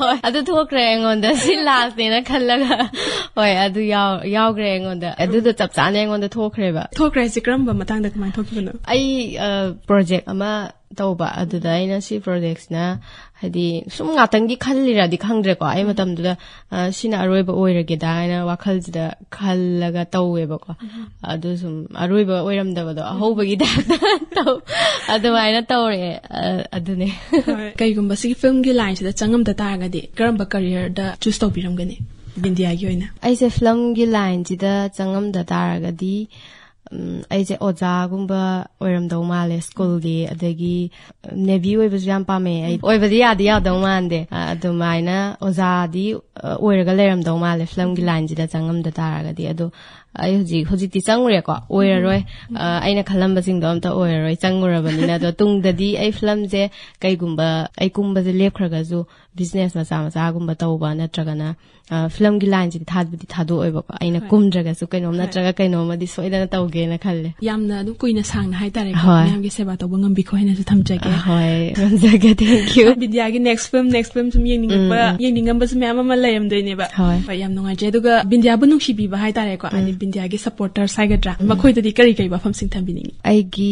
ꯍꯣꯏ ꯑꯗꯨ ꯊꯣꯛꯈ꯭ꯔꯦ ꯑꯩꯉꯣꯟꯗ ꯁꯤ ꯂꯥꯁꯅꯦꯅ ꯈꯜꯂꯒ ꯍꯣꯏ ꯑꯗꯨ ꯌꯥꯎꯈ꯭ꯔꯦ ꯑꯩꯉꯣꯟꯗ ꯑꯗꯨꯗꯣ ꯆꯞ ꯆꯥꯅ ꯑꯩꯉꯣꯟꯗ ꯊꯣꯛꯈ꯭ꯔꯦꯕ ꯍꯥꯏꯁꯦ ꯀꯔꯝꯕ ꯃꯇꯥꯡꯗ ꯀꯃꯥꯏꯅ ꯊꯣꯛꯈꯤꯕꯅꯣ ꯑꯩ ꯄ꯭ꯔꯣꯖꯦꯛ ꯑꯃ ꯇꯧꯕ ꯑꯗꯨꯗ ꯑꯩꯅ ꯁꯤ ꯄ꯭ꯔꯣꯖꯦꯛꯁꯤꯅ ꯍꯥꯏꯗꯤ ꯁꯨꯝ ꯉꯥꯛꯇꯪꯒꯤ ꯈꯜꯂꯤꯔꯗꯤ ꯈꯪꯗ꯭ꯔꯦꯀꯣ ꯑꯩ ꯃꯇꯝꯗꯨꯗ ꯁꯤꯅ ꯑꯔꯣꯏꯕ ꯑꯣꯏꯔꯒꯦꯗ ꯍꯥꯏꯅ ꯋꯥꯈꯜꯁꯤꯗ ꯈꯜꯂꯒ ꯇꯧꯋꯦꯕꯀꯣ ꯑꯗꯨ ꯁꯨꯝ ꯑꯔꯣꯏꯕ ꯑꯣꯏꯔꯝꯗꯕꯗꯣ ꯑꯍꯧꯕꯒꯤ ꯇꯥꯏꯞꯇ ꯑꯗꯨꯃꯥꯏꯅ ꯇꯧꯔꯦ ꯑꯗꯨꯅꯦ ꯀꯩꯒꯨꯝꯕ ꯁꯤꯒꯤ ꯐꯤꯜꯝꯒꯤ ꯂꯥꯏꯟꯁꯤꯗ ꯆꯪꯉꯝꯗ ꯇꯥꯔꯒꯗꯤ ꯀꯔꯝꯕ ꯀꯔꯤꯌꯔꯗ ꯆꯨꯁ ꯇꯧꯕꯤꯔꯝꯒꯅꯤ ꯕꯤꯟꯗꯤꯌꯥꯒꯤ ꯑꯣꯏꯅ ꯑꯩꯁꯦ ꯐꯤꯜꯝꯒꯤ ꯂꯥꯏꯟꯁꯤꯗ ꯆꯪꯉꯝꯗ ꯇꯥꯔꯒꯗꯤ ꯑꯩꯁꯦ ꯑꯣꯖꯥꯒꯨꯝꯕ ꯑꯣꯏꯔꯝꯗꯧ ꯃꯥꯜꯂꯦ ꯁ꯭ꯀꯨꯜꯒꯤ ꯑꯗꯒꯤ ꯅꯦꯚꯤ ꯑꯣꯏꯕꯁꯨ ꯌꯥꯝ ꯄꯥꯝꯃꯦ ꯑꯩ ꯑꯣꯏꯕꯗꯤ ꯌꯥꯗꯧ ꯃꯥꯟꯗꯦ ꯑꯗꯨꯃꯥꯏꯅ ꯑꯣꯖꯥꯗꯤ ꯑꯣꯏꯔꯒ ꯂꯩꯔꯝꯗꯧ ꯃꯥꯜꯂꯦ ꯐꯤꯂꯝꯒꯤ ꯂꯥꯏꯟꯁꯤꯗ ꯆꯪꯉꯝꯗ ꯇꯥꯔꯒꯗꯤ ꯑꯗꯣ ꯑꯩ ꯍꯧꯖꯤꯛꯇꯤ ꯆꯪꯉꯨꯔꯦꯀꯣ ꯑꯣꯏꯔꯔꯣꯏ ꯑꯩꯅ ꯈꯜꯂꯝꯕꯁꯤꯡꯗꯣ ꯑꯝꯇ ꯑꯣꯏꯔꯔꯣꯏ ꯆꯪꯉꯨꯔꯕꯅꯤ나 ꯑꯗꯣ ꯇꯨꯡꯗꯗꯤ ꯑꯩ ꯐꯤꯂꯝꯁꯦ ꯀꯩꯒꯨꯝꯕ ꯑꯩ ꯀꯨꯝꯕꯁꯦ ꯂꯦꯞꯈ꯭ꯔꯒꯁꯨ ꯕꯤꯖꯤꯅꯦꯁ ꯃꯆꯥꯒꯨꯝꯕ ꯇꯧꯕ ꯅꯠꯇ꯭ꯔꯒꯅ ꯐꯤꯂꯝꯒꯤ ꯂꯥꯏꯟꯁꯤꯗꯤ ꯊꯥꯗꯣꯛꯑꯣꯏꯕꯀꯣ ꯑꯩꯅ ꯀꯨꯝꯗ꯭ꯔꯒꯁꯨ ꯀꯩꯅꯣꯝ ꯅꯠꯇ꯭ꯔꯒ ꯀꯩꯅꯣꯝꯃꯗꯤ ꯁꯣꯏꯗꯅ ꯇꯧꯒꯦꯅ ꯈꯜꯂꯦ ꯌꯥꯝꯅ ꯑꯗꯨꯝ ꯀꯨꯏꯅ ꯁꯥꯡꯅ ꯍꯥꯏꯇꯥꯔꯦꯀꯣ ꯃꯌꯥꯝꯒꯤ ꯁꯦꯕꯥ ꯇꯧꯕ ꯉꯝꯕꯤꯈꯣ ꯍꯥꯏꯅꯁꯨ ꯊꯝꯖꯒꯦ ꯍꯣꯏ ꯉꯝꯖꯒꯦ ꯊꯦꯡꯛ ꯌꯨ ꯕꯤꯟꯗꯤꯌꯥꯒꯤ ꯅꯦꯛꯁ ꯐꯤꯜꯝ ꯁꯨꯝ ꯌꯦꯡꯅꯤꯡꯉꯝꯕꯁꯨ ꯃꯌꯥꯝ ꯑꯃ ꯂꯩꯔꯝꯗꯣꯏꯅꯦꯕ ꯍꯣꯏ ꯌꯥꯝ ꯅꯨꯡꯉꯥꯏꯖꯩ ꯑꯗꯨꯒ ꯕꯤꯟꯗꯤꯌꯥꯕꯨ ꯅꯨꯡꯁꯤꯕꯤꯕ ꯍꯥꯏꯇꯥꯔꯦꯀꯣ ꯍꯥꯏꯗꯤ ꯕꯤꯟꯗꯤꯌꯥꯒꯤ ꯁꯄꯣꯔꯇꯔꯁ ꯍꯥꯏꯒꯗ꯭ꯔꯥ ꯃꯈꯣꯏꯗꯗꯤ ꯀꯔꯤ ꯋꯥꯐꯝꯁꯤꯡ ꯊꯝꯕꯤꯅꯤꯡꯉꯤ ꯑꯩꯒꯤ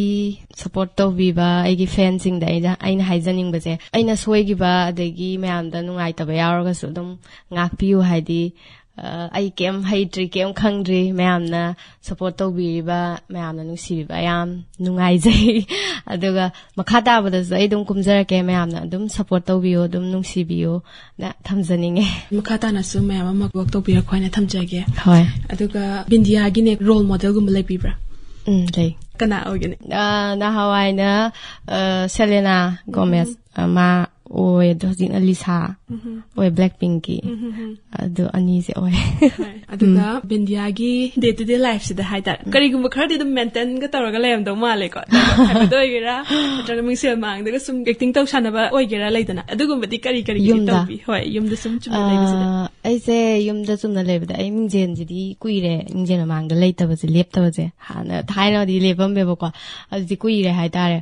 ꯁꯄꯣꯔꯠ ꯇꯧꯕꯤꯕ ꯑꯩꯒꯤ ꯐꯦꯟꯁꯤꯡꯗ ꯑꯩꯅ ꯍꯥꯏꯖꯅꯤꯡꯕꯁꯦ ꯑꯩꯅ ꯁꯣꯏꯈꯤꯕ ꯑꯗꯒꯤ ꯃꯌꯥꯝꯗ ꯅꯨꯡꯉꯥꯏꯇꯕ ꯌꯥꯎꯔꯒꯁꯨ ꯑꯗꯨꯝ ꯉꯥꯛꯄꯤꯌꯨ ꯍꯥꯏꯗꯤ ꯑꯩ ꯀꯩꯝ ꯍꯩꯇ꯭ꯔꯤ ꯀꯩꯝ ꯈꯪꯗ꯭ꯔꯤ ꯃꯌꯥꯝꯅ ꯁꯄꯣꯔꯠ ꯇꯧꯕꯤꯔꯤꯕ ꯃꯌꯥꯝꯅ ꯅꯨꯡꯁꯤꯕꯤꯕ ꯌꯥꯝ ꯅꯨꯡꯉꯥꯏꯖꯩ ꯑꯗꯨꯒ ꯃꯈꯥ ꯇꯥꯕꯗꯁꯨ ꯑꯩ ꯑꯗꯨꯝ ꯀꯨꯝꯖꯔꯛꯀꯦ ꯃꯌꯥꯝꯅ ꯑꯗꯨꯝ ꯁꯄꯣꯔꯠ ꯇꯧꯕꯤꯌꯨ ꯑꯗꯨꯝ ꯅꯨꯡꯁꯤꯕꯤꯌꯨ ꯅ ꯊꯝꯖꯅꯤꯡꯉꯦ ꯃꯈꯥ ꯇꯥꯅꯁꯨ ꯃꯌꯥꯝ ꯑꯃ ꯋꯥꯛ ꯇꯧꯕꯤꯔꯛꯈꯣ ꯍꯥꯏꯅ ꯊꯝꯖꯒꯦ ꯍꯣꯏ ꯑꯗꯨꯒ ꯕꯤꯟꯗꯤꯌꯥꯒꯤꯅꯦ ꯔꯣꯜ ꯃꯣꯗꯦꯜꯒꯨꯝꯕ ꯂꯩꯕꯤꯕ꯭ꯔꯥ ꯂꯩ ꯀꯅꯥ ꯑꯣꯏꯒꯅꯤ ꯅꯍꯥꯟꯋꯥꯏꯅ ꯁꯦꯂꯦꯅꯥ ꯒꯣꯃꯦꯁ ꯃꯥ ꯑꯣꯏ ꯑꯗꯣ ꯍꯧꯖꯤꯛꯅ ꯂꯤꯁꯥ ꯑꯣꯏ ꯕ꯭ꯂꯦꯛ ꯄꯤꯡꯀꯤ ꯑꯗꯨ ꯑꯅꯤꯁꯦ ꯑꯣꯏ ꯑꯗꯨꯒ ꯕꯤꯟꯗꯤꯌꯥꯒꯤ ꯗꯦ ꯇꯨ ꯗꯦ ꯂꯥꯏꯐꯁꯤꯗ ꯍꯥꯏꯇꯥꯔꯦ ꯀꯔꯤꯒꯨꯝꯕ ꯈꯔꯗꯤ ꯑꯗꯨꯝ ꯃꯦꯟꯇꯦꯟꯒ ꯇꯧꯔꯒ ꯂꯩꯔꯝꯗꯧ ꯃꯥꯜꯂꯦꯀꯣ ꯍꯥꯏꯕꯗ ꯑꯣꯏꯒꯦꯔꯥ ꯅꯠꯇ꯭ꯔꯒ ꯃꯤꯡꯁꯦꯜ ꯃꯥꯡꯗꯒ ꯁꯨꯝ ꯑꯦꯛꯇꯤꯡ ꯇꯧ ꯁꯥꯟꯅꯕ ꯑꯣꯏꯒꯦꯔꯥ ꯂꯩꯗꯅ ꯑꯗꯨꯒꯨꯝꯕꯗꯤ ꯀꯔꯤ ꯇꯧꯕꯤ ꯍꯣꯏ ꯌꯨꯝꯗ ꯁꯨꯝ ꯆꯨꯝꯅ ꯂꯩꯕꯁꯤꯗ ꯑꯩꯁꯦ ꯌꯨꯝꯗ ꯆꯨꯝꯅ ꯂꯩꯕꯗ ꯑꯩ ꯃꯤꯡꯖꯦꯜꯁꯤꯗꯤ ꯀꯨꯏꯔꯦ ꯃꯤꯡꯖꯦꯜ ꯃꯃꯥꯡꯗ ꯂꯩꯇꯕꯁꯦ ꯂꯦꯞꯇꯕꯁꯦ ꯍꯥꯟꯅ ꯊꯥꯏꯅꯗꯤ ꯂꯦꯞꯄꯝꯃꯦꯕꯀꯣ ꯑꯗꯨꯗꯤ ꯀꯨꯏꯔꯦ ꯍꯥꯏꯇꯥꯔꯦ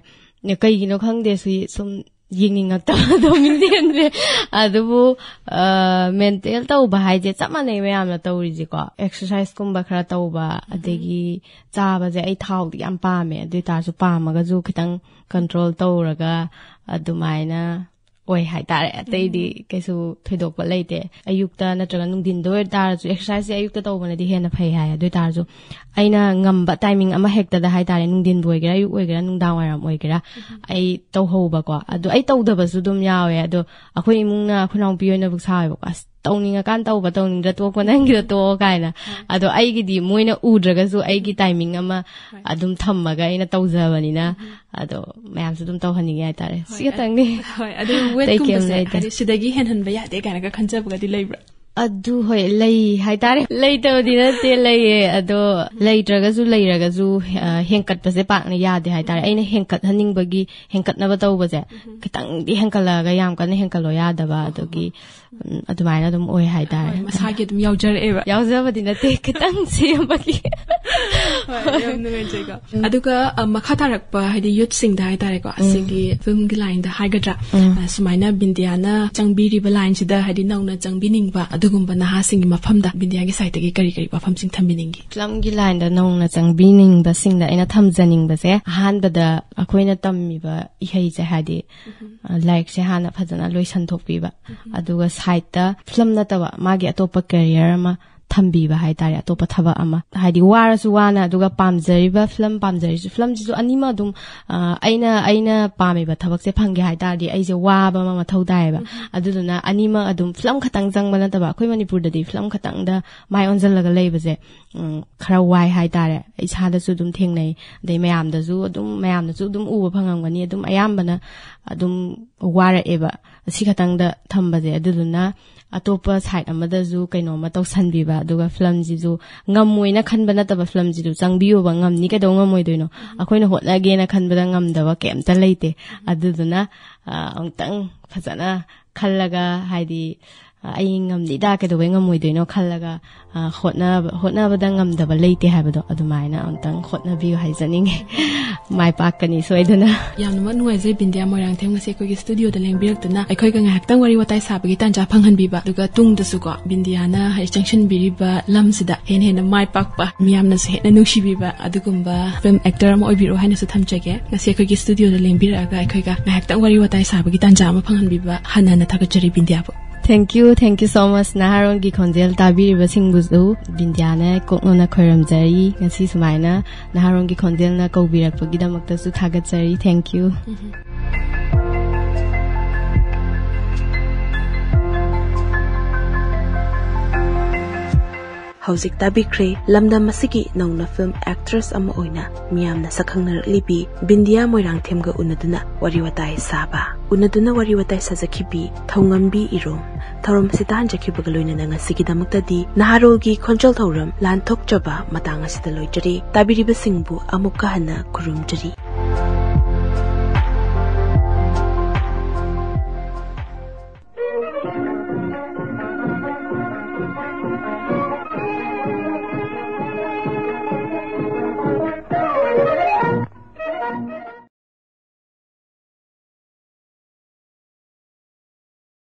ꯀꯩꯒꯤꯅꯣ ꯈꯪꯗꯦ ꯁꯨꯝ ꯌꯦꯡꯅꯤꯡꯉꯛꯇꯕꯗꯣ ꯃꯤꯡꯖꯦꯜꯁꯦ ꯑꯗꯨꯕꯨ ꯃꯦꯟꯇꯦꯜ ꯇꯧꯕ ꯍꯥꯏꯁꯦ ꯆꯞ ꯃꯥꯟꯅꯩ ꯃꯌꯥꯝꯅ ꯇꯧꯔꯤꯁꯦꯀꯣ ꯑꯦꯛꯁꯔꯁꯥꯏꯁꯀꯨꯝꯕ ꯈꯔ ꯇꯧꯕ ꯑꯗꯒꯤ ꯆꯥꯕꯁꯦ ꯑꯩ ꯊꯥꯎꯗꯤ ꯌꯥꯝ ꯄꯥꯝꯃꯦ ꯑꯗꯨ ꯑꯣꯏꯇꯥꯔꯁꯨ ꯄꯥꯝꯃꯒꯁꯨ ꯈꯤꯇꯪ ꯀꯟꯇ꯭ꯔꯣꯜ ꯇꯧꯔꯒ ꯑꯗꯨꯃꯥꯏꯅ ꯑꯣꯏ ꯍꯥꯏꯇꯥꯔꯦ ꯑꯇꯩꯗꯤ ꯀꯩꯁꯨ ꯊꯣꯏꯗꯣꯛꯄ ꯂꯩꯇꯦ ꯑꯌꯨꯛꯇ ꯅꯠꯇ꯭ꯔꯒ ꯅꯨꯡꯊꯤꯟꯗ ꯑꯣꯏꯇꯥꯔꯁꯨ ꯑꯦꯛꯁꯔꯁꯥꯏꯖꯁꯦ ꯑꯌꯨꯛꯇ ꯇꯧꯕꯅꯗꯤ ꯍꯦꯟꯅ ꯐꯩ ꯍꯥꯏ ꯑꯗꯨ ꯑꯣꯏꯇꯥꯔꯁꯨ ꯑꯩꯅ ꯉꯝꯕ ꯇꯥꯏꯃꯤꯡ ꯑꯃ ꯍꯦꯛꯇꯗ ꯍꯥꯏꯇꯥꯔꯦ ꯅꯨꯡꯊꯤꯟꯕꯨ ꯑꯣꯏꯒꯦꯔꯥ ꯑꯌꯨꯛ ꯑꯣꯏꯒꯦꯔꯥ ꯅꯨꯡꯗꯥꯡ ꯋꯥꯏꯔꯝ ꯑꯣꯏꯒꯦꯔꯥ ꯑꯩ ꯇꯧꯍꯧꯕꯀꯣ ꯑꯗꯣ ꯑꯩ ꯇꯧꯗꯕꯁꯨ ꯑꯗꯨꯝ ꯌꯥꯎꯋꯦ ꯑꯗꯣ ꯑꯩꯈꯣꯏ ꯏꯃꯨꯡꯅ ꯑꯩꯈꯣꯏ ꯏꯅꯥꯎꯄꯤ ꯑꯣꯏꯅꯕꯨ ꯁꯥꯎꯋꯦꯕꯀꯣ ꯑꯁ ꯇꯧꯅꯤꯡꯉꯀꯥꯟ ꯇꯧꯕ ꯇꯧꯅꯤꯡꯗ꯭ꯔ ꯇꯣꯛꯄ ꯅꯪꯒꯤꯗ ꯇꯣꯛꯑꯣ ꯀꯥꯏꯅ ꯑꯗꯣ ꯑꯩꯒꯤꯗꯤ ꯃꯣꯏꯅ ꯎꯗ꯭ꯔꯒꯁꯨ ꯑꯩꯒꯤ ꯇꯥꯏꯃꯤꯡ ꯑꯃ ꯑꯗꯨꯝ ꯊꯝꯃꯒ ꯑꯩꯅ ꯇꯧꯖꯕꯅꯤꯅ ꯑꯗꯣ ꯃꯌꯥꯝꯁꯨ ꯑꯗꯨꯝ ꯇꯧꯍꯟꯅꯤꯡꯉꯦ ꯍꯥꯏꯇꯥꯔꯦ ꯁꯤ ꯈꯛꯇꯪꯅꯤ ꯍꯣꯏ ꯑꯗꯨ ꯋꯦꯠꯀꯨꯝꯕꯁꯦ ꯍꯥꯏꯗꯤ ꯁꯤꯗꯒꯤ ꯍꯦꯟꯍꯟꯕ ꯌꯥꯗꯦ ꯀꯥꯏꯅꯒ ꯈꯟꯖꯕꯒꯗꯤ ꯂꯩꯕ꯭ꯔꯥ adu hoi lei hai tare lei to dina te lei ado lei tragasu henkat pase pak na ya de hai tare aina henkat haning bagi henkat na ba taw ba je kitang di henkala ga yam kan henkalo ya da ba adogi adu mai na dum oi hai tare masa ge dum yaujar e ba yaujar ba dina te kitang se bagi yam nu ngai jega aduga makha tarak pa hadi youth sing da hai tare ko asigi film gi line da hai gadra sumaina bindiana changbi ri ba line sida hadi nauna changbi ning ba adugumba naha sing mafam da bindia gi site gi kari mafam sing thambining gi film gi line da nauna changbi ning ba sing da ina thamjaning ba se han ba da akoina tammi ba ihai je hadi like se hana phajana loi san thokpi ba aduga site da film na tawa magi atopa career ma thambi ba hai tare atopa thaba ama hadi warasu wana aduga pamjari ba film ji ju anima dum aina pami ba thabak se phangge hai tare ai je wa ba ma mathau dai ba aduduna anima adum film khatang jang bana taba khoi manipur da di film khatang da mai onjal laga lei ba je khara wai hai tare ai sa da su dum theng nei dei mayam da ju dum u ba phangam gani adum ayam bana adum wara eba asi khatang da thamba je aduduna atopa side amada ju kaino ma taw sanbi ba aduga film ji ju ngamoina khanba na taba film ji ju changbiyo ba ngamni ka do ngamoi doino akoina hotna ge na khanba da ngam da ba kemta leite aduduna angtang phajana khallaga haidi ai ngamni da ka do ngamoi doino khallaga hotna ba da ngam da ba leite haibado adumaina angtang hotna biyo haijaning mai pakani soiduna yamna nuai je bindia moirang them ngase ko gi studio da lengbirak tuna akhoi ga ngak tang wari watai sa bagi tanja phanghan bi ba duga tung da su ko bindia na hai junction biri ba lam sida hen mai pak pa miyam na se na nushi bi ba adugumba film actor am oi biro haina su thamjage ngase ko gi studio da lengbira ga akhoi ga ngak tang wari watai sa bagi tanja ma phanghan bi ba hana na thakachari bindia ba Thank you so much naharon gi khonjel tabi ba singbuzu bindiana koknona khoram jari ngasi sumaina naharon gi khonjel na kaubirak pagi damakta su thagat jari thank you Hauzik tabikre lamdam masigi nauna film actress ama oina miyamna sakhangnar libi bindia moirang themga unaduna wariwatai saba unaduna wariwatai sajakhibi thongambi irom thorom sitan jakhibaga loina nanga sigidamakta di naharolgi khonjal thoram lan thokjaba matanga sida loijari tabiriba singbu amukka hana kurumjari